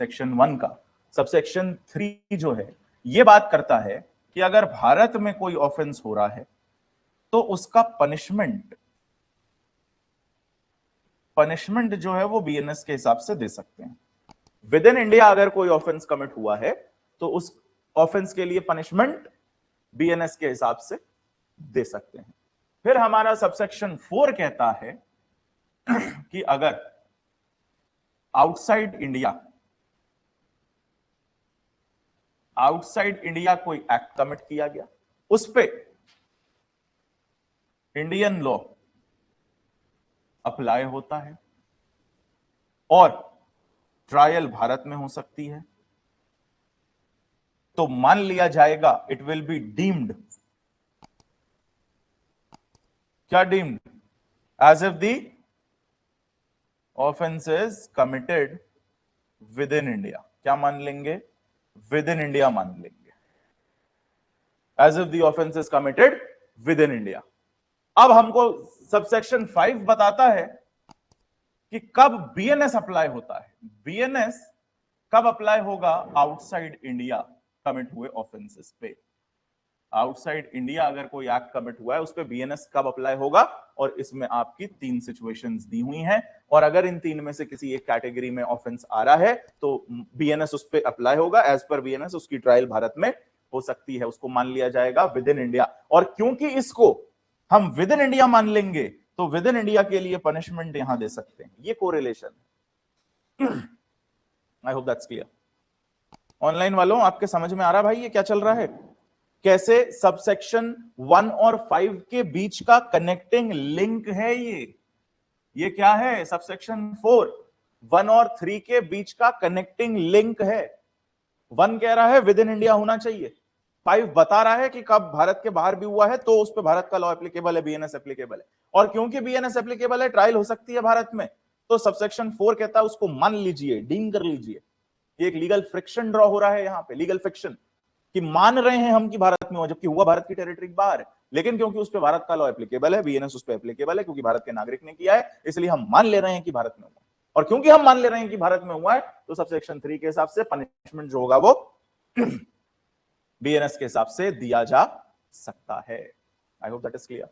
Section 1 का। Subsection 3 जो है ये बात करता है कि अगर भारत में कोई ऑफेंस हो रहा है तो उसका पनिशमेंट जो है वो बीएनएस के हिसाब से दे सकते हैं। विद इन इंडिया अगर कोई ऑफेंस कमिट हुआ है तो उस ऑफेंस के लिए पनिशमेंट बीएनएस के हिसाब से दे सकते हैं। फिर हमारा सबसेक्शन 4 कहता है कि अगर आउटसाइड इंडिया कोई एक्ट कमिट किया गया, उस पे इंडियन लॉ अप्लाई होता है और ट्रायल भारत में हो सकती है, तो मान लिया जाएगा इट विल बी डीम्ड, क्या deemed, as if the offence is committed within India. क्या मान लेंगे? विद इन इंडिया मान लेंगे, as if the offence is committed within India. अब हमको सबसेक्शन 5 बताता है कि कब बीएनएस अप्लाई होता है। बीएनएस कब अप्लाई होगा? आउटसाइड इंडिया कमिट हुए ऑफेंसेस पे। आउटसाइड इंडिया अगर कोई एक्ट कमिट हुआ है उस पे बीएनएस कब अप्लाई होगा, और इसमें आपकी 3 सिचुएशंस दी हुई हैं, और अगर इन 3 में से किसी एक कैटेगरी में ऑफेंस आ रहा है तो बीएनएस उस पे अप्लाई होगा। एज पर बीएनएस उसकी ट्रायल भारत में हो सकती है, उसको मान लिया जाएगा विद इन इंडिया। और क्योंकि इसको हम विद इन इंडिया मान लेंगे तो विद इन इंडिया के लिए पनिशमेंट यहां दे सकते हैं। ये कोरिलेशन है। I hope that's clear. Online वालों आपके समझ में आ रहा भाई ये क्या चल रहा है? कैसे सबसेक्शन 1 और 5 के बीच का कनेक्टिंग लिंक है ये क्या है? सबसेक्शन 4 1 और 3 के बीच का कनेक्टिंग लिंक है। 1 कह रहा है विद इन इंडिया होना चाहिए, 5 बता रहा है कि कब भारत के बाहर भी हुआ है तो उस पर भारत का लॉ एप्लीकेबल है, बीएनएस एप्लीकेबल है। और क्योंकि बीएनएस एप्लीकेबल है, ट्रायल हो सकती है भारत में, तो सबसेक्शन 4 कहता है उसको मान लीजिए, डीम कर लीजिए। ये एक लीगल फ्रिक्शन ड्रॉ हो रहा है यहां पे, लीगल फ्रिक्शन, कि मान रहे हैं हम कि भारत में हो जबकि हुआ भारत की टेरिटरी के बाहर है, लेकिन क्योंकि उस पर भारत का लॉ एप्लीकेबल है, बीएनएस उस पर एप्लीकेबल है क्योंकि भारत के नागरिक ने किया है, इसलिए हम मान ले रहे हैं कि भारत में हुआ। और क्योंकि हम मान ले रहे हैं कि भारत में हुआ है तो सबसेक्शन 3 के हिसाब से पनिशमेंट जो होगा वो बीएनएस के हिसाब से दिया जा सकता है। I hope that is clear.